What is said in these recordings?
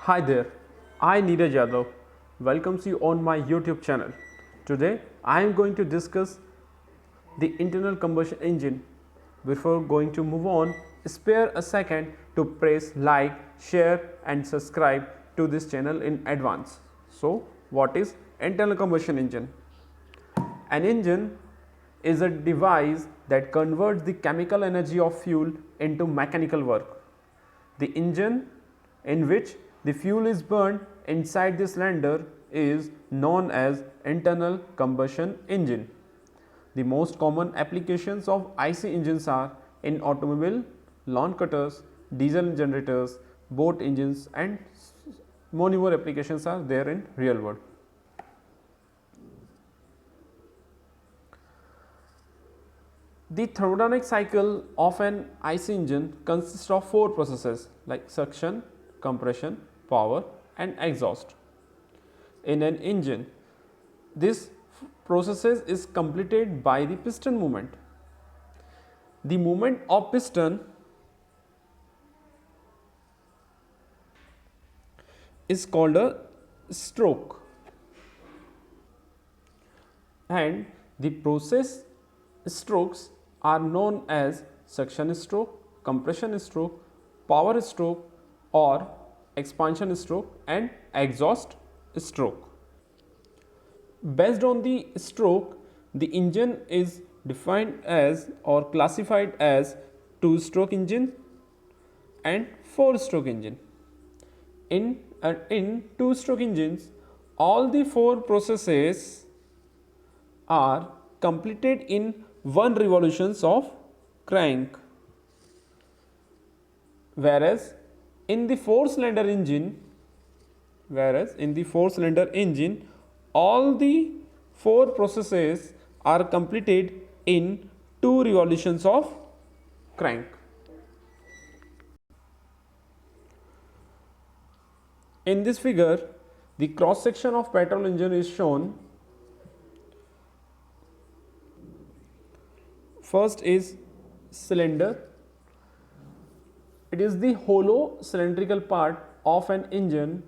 Hi there, I Neeraj Yadav welcomes you on my YouTube channel. Today I am going to discuss the internal combustion engine. Before going to move on, spare a second to press like, share and subscribe to this channel in advance. So, what is internal combustion engine? An engine is a device that converts the chemical energy of fuel into mechanical work. The engine in which the fuel is burned inside the cylinder is known as internal combustion engine. The most common applications of IC engines are in automobile, lawn cutters, diesel generators, boat engines and many more applications are there in real world. The thermodynamic cycle of an IC engine consists of four processes like suction, compression, power and exhaust. In an engine, this process is completed by the piston movement. The movement of piston is called a stroke, and the process strokes are known as suction stroke, compression stroke, power stroke or expansion stroke and exhaust stroke. Based on the stroke, the engine is defined as or classified as two-stroke engine and four-stroke engine. In two-stroke engines, all the four processes are completed in one revolutions of crank, whereas in the four-cylinder engine, all the four processes are completed in two revolutions of crank. In this figure, the cross section of petrol engine is shown. First is cylinder. It is the hollow cylindrical part of an engine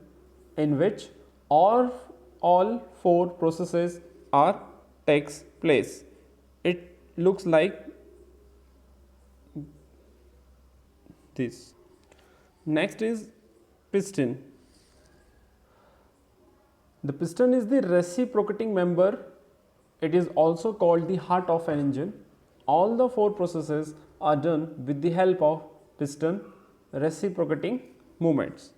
in which all four processes are takes place. It looks like this. Next is piston. The piston is the reciprocating member. It is also called the heart of an engine. All the four processes are done with the help of piston reciprocating movements.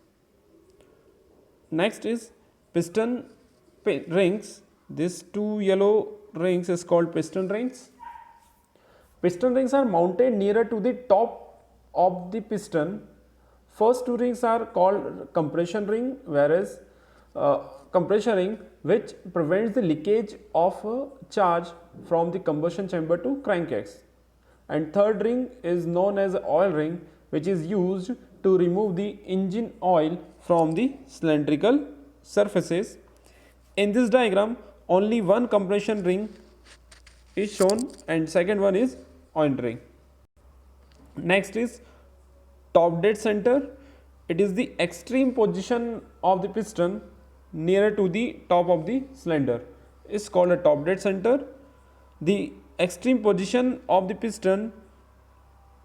Next is piston rings. These two yellow rings is called piston rings. Piston rings are mounted nearer to the top of the piston. First two rings are called compression ring, whereas compression ring which prevents the leakage of charge from the combustion chamber to crankcase, and third ring is known as oil ring, which is used to remove the engine oil from the cylindrical surfaces. In this diagram, only one compression ring is shown and second one is oil ring. Next is top dead center. It is the extreme position of the piston nearer to the top of the cylinder is called a top dead center. The extreme position of the piston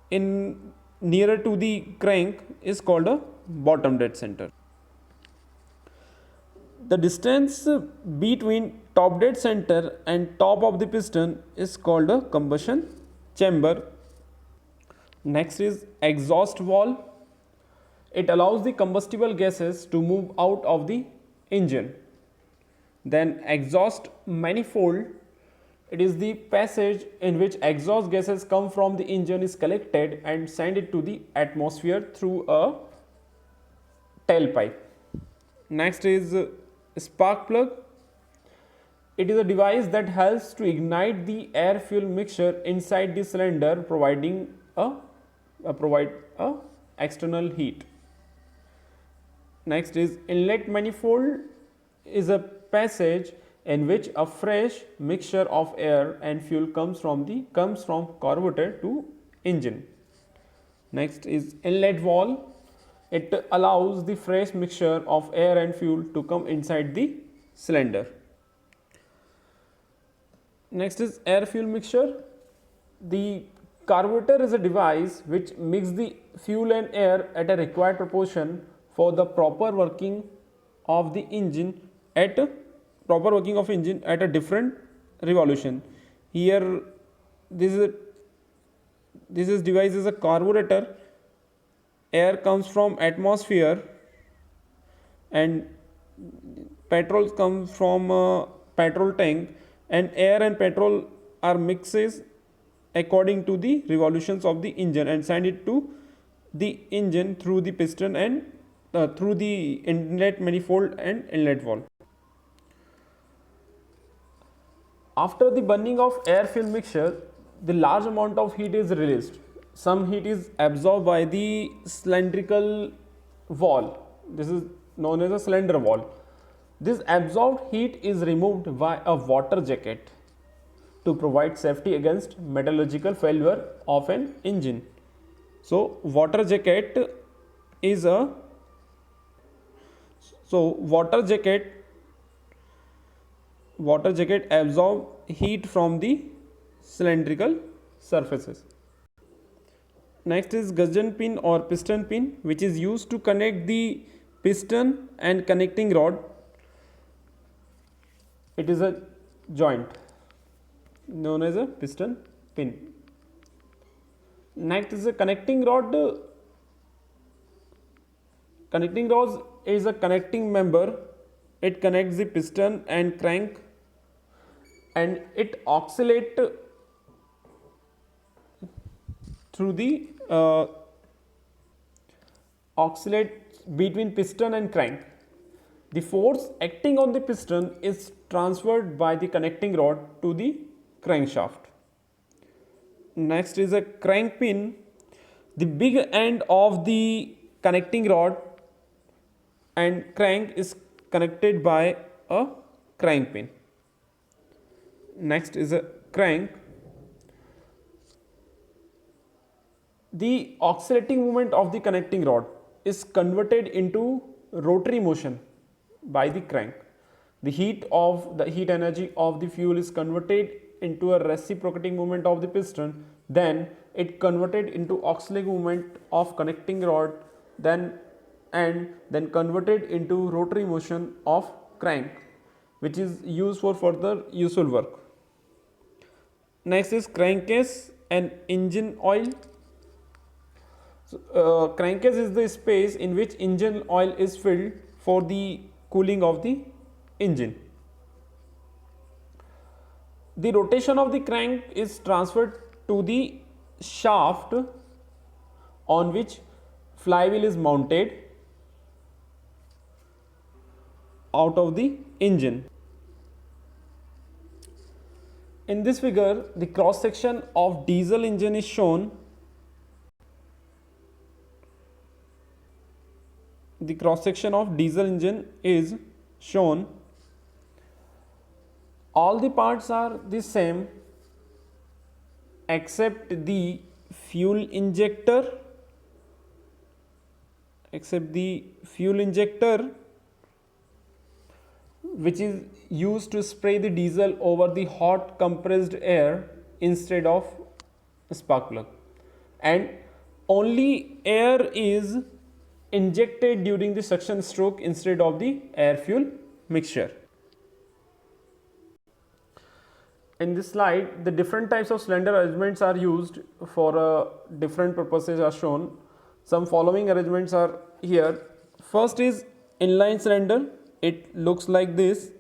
in nearer to the crank is called a bottom dead center. The distance between top dead center and top of the piston is called a combustion chamber. Next is exhaust valve. It allows the combustible gases to move out of the engine. Then exhaust manifold. It is the passage in which exhaust gases come from the engine is collected and sent it to the atmosphere through a tailpipe. Next is spark plug. It is a device that helps to ignite the air fuel mixture inside the cylinder, providing a external heat. Next is inlet manifold is a passage in which a fresh mixture of air and fuel comes from carburetor to engine. Next is inlet valve. it allows the fresh mixture of air and fuel to come inside the cylinder. Next is air fuel mixture. The carburetor is a device which mixes the fuel and air at a required proportion for the proper working of the engine at a different revolution. Here this device is a carburetor. Air comes from atmosphere and petrol comes from a petrol tank, and air and petrol are mixes according to the revolutions of the engine and send it to the engine through the piston and through the inlet manifold and inlet valve. After the burning of air fuel mixture, the large amount of heat is released. Some heat is absorbed by the cylindrical wall. This is known as a cylinder wall. This absorbed heat is removed by a water jacket to provide safety against metallurgical failure of an engine. So water jacket is a water jacket absorb heat from the cylindrical surfaces. Next is gudgeon pin or piston pin, which is used to connect the piston and connecting rod. It is a joint known as a piston pin. Next is a connecting rod. Connecting rod is a connecting member. It connects the piston and crank, and it oscillates through the oscillate between piston and crank. The force acting on the piston is transferred by the connecting rod to the crankshaft. Next is a crank pin. The big end of the connecting rod and crank is connected by a crank pin. Next is a crank. The oscillating movement of the connecting rod is converted into rotary motion by the crank. The heat energy of the fuel is converted into a reciprocating movement of the piston. Then it converted into oscillating movement of connecting rod. Then converted into rotary motion of crank, which is used for further useful work. Next is crankcase and engine oil. Crankcase is the space in which engine oil is filled for the cooling of the engine. The rotation of the crank is transferred to the shaft on which flywheel is mounted out of the engine. In this figure, the cross section of diesel engine is shown. The cross section of diesel engine is shown. All the parts are the same except the fuel injector, which is used to spray the diesel over the hot compressed air instead of spark plug, and only air is injected during the suction stroke instead of the air fuel mixture. In this slide, the different types of cylinder arrangements are used for different purposes are shown. Some following arrangements are here. First is inline cylinder. It looks like this.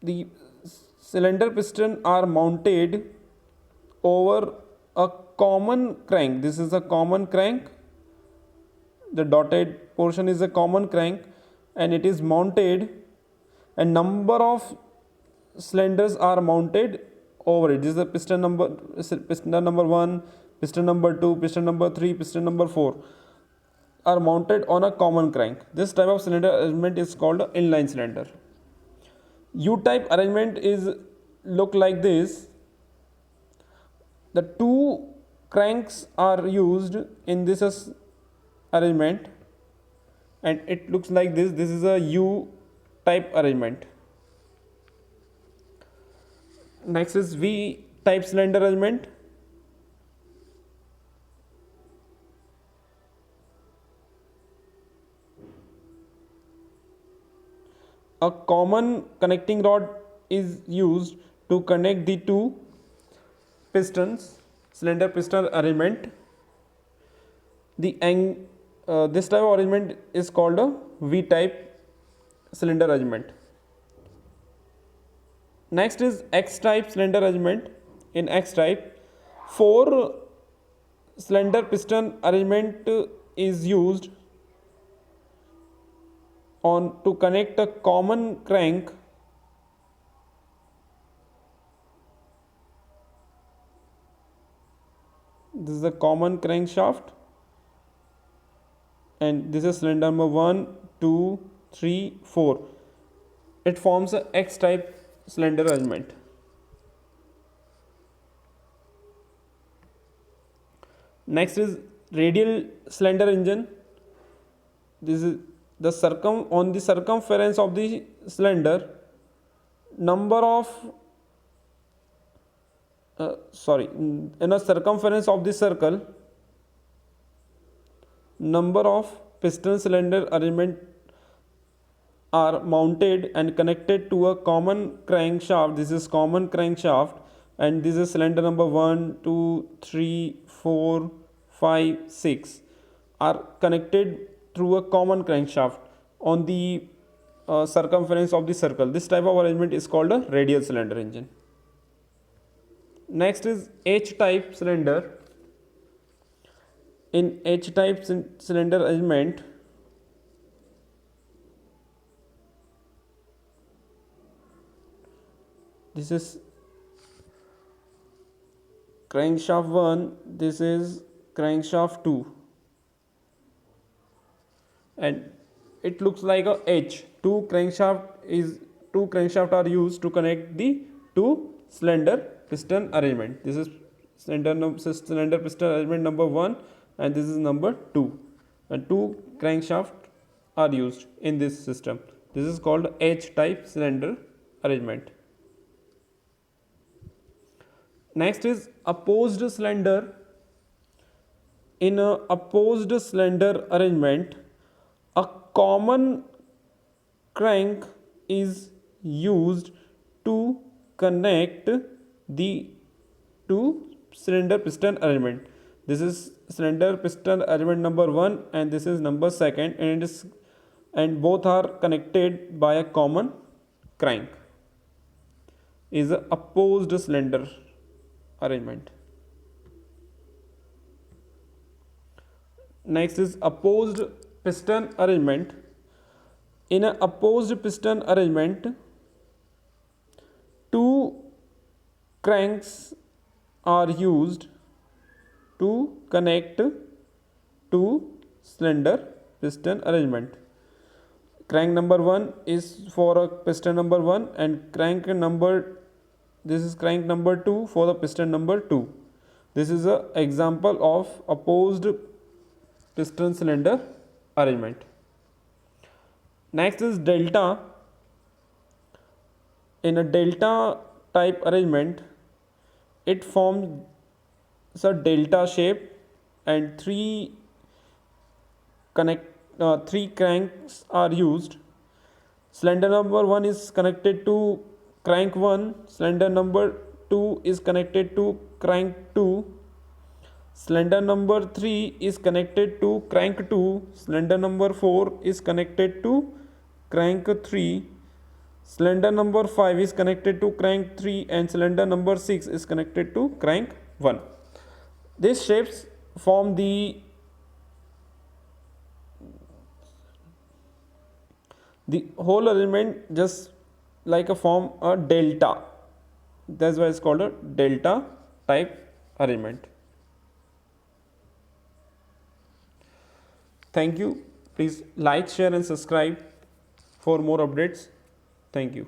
The cylinder piston are mounted over a common crank. This is a common crank. The dotted portion is a common crank, and it is mounted, and number of cylinders are mounted over it. This is the piston number 1, piston number 2, piston number 3, piston number 4 are mounted on a common crank. This type of cylinder arrangement is called an inline cylinder. U-type arrangement is look like this. The two cranks are used in this arrangement, and it looks like this. This is a U type arrangement. Next is V type cylinder arrangement. A common connecting rod is used to connect the two pistons, cylinder piston arrangement. This type of arrangement is called a V type cylinder arrangement. Next is X type cylinder arrangement. In X type, 4 cylinder piston arrangement is used on to connect a common crank this is a common crankshaft, and this is cylinder number 1, 2, 3, 4. It forms a X type cylinder arrangement. Next is radial cylinder engine. This is the on the circumference of the cylinder, number of in a circumference of the circle, number of piston cylinder arrangement are mounted and connected to a common crankshaft. This is common crankshaft, and this is cylinder number 1, 2, 3, 4, 5, 6 are connected through a common crankshaft on the circumference of the circle. This type of arrangement is called a radial cylinder engine. Next is H type cylinder. In H type cylinder arrangement, this is crankshaft 1, this is crankshaft 2, and it looks like a H. Two crankshaft are used to connect the two cylinder piston arrangement. This is cylinder piston arrangement number 1, and this is number 2, and two crankshaft are used in this system. This is called H type cylinder arrangement. Next is opposed cylinder. In a opposed cylinder arrangement, a common crank is used to connect the two cylinder piston arrangement. This is cylinder piston arrangement number 1, and this is number 2, and both are connected by a common crank. Is a opposed cylinder arrangement. Next is opposed piston arrangement. In an opposed piston arrangement, two cranks are used to connect two cylinder piston arrangement. Crank number 1 is for a piston number 1, and this is crank number 2 for the piston number 2. This is an example of opposed piston cylinder arrangement. Next is delta. In a delta type arrangement, it forms a delta shape, and three cranks are used. Cylinder number 1 is connected to crank 1, cylinder number 2 is connected to crank 2, cylinder number 3 is connected to crank 2, cylinder number 4 is connected to crank 3, cylinder number 5 is connected to crank 3, and cylinder number 6 is connected to crank 1. These shapes form the whole arrangement just like a form a delta. That's why it's called a delta type arrangement. Thank you. Please like, share and subscribe for more updates. Thank you.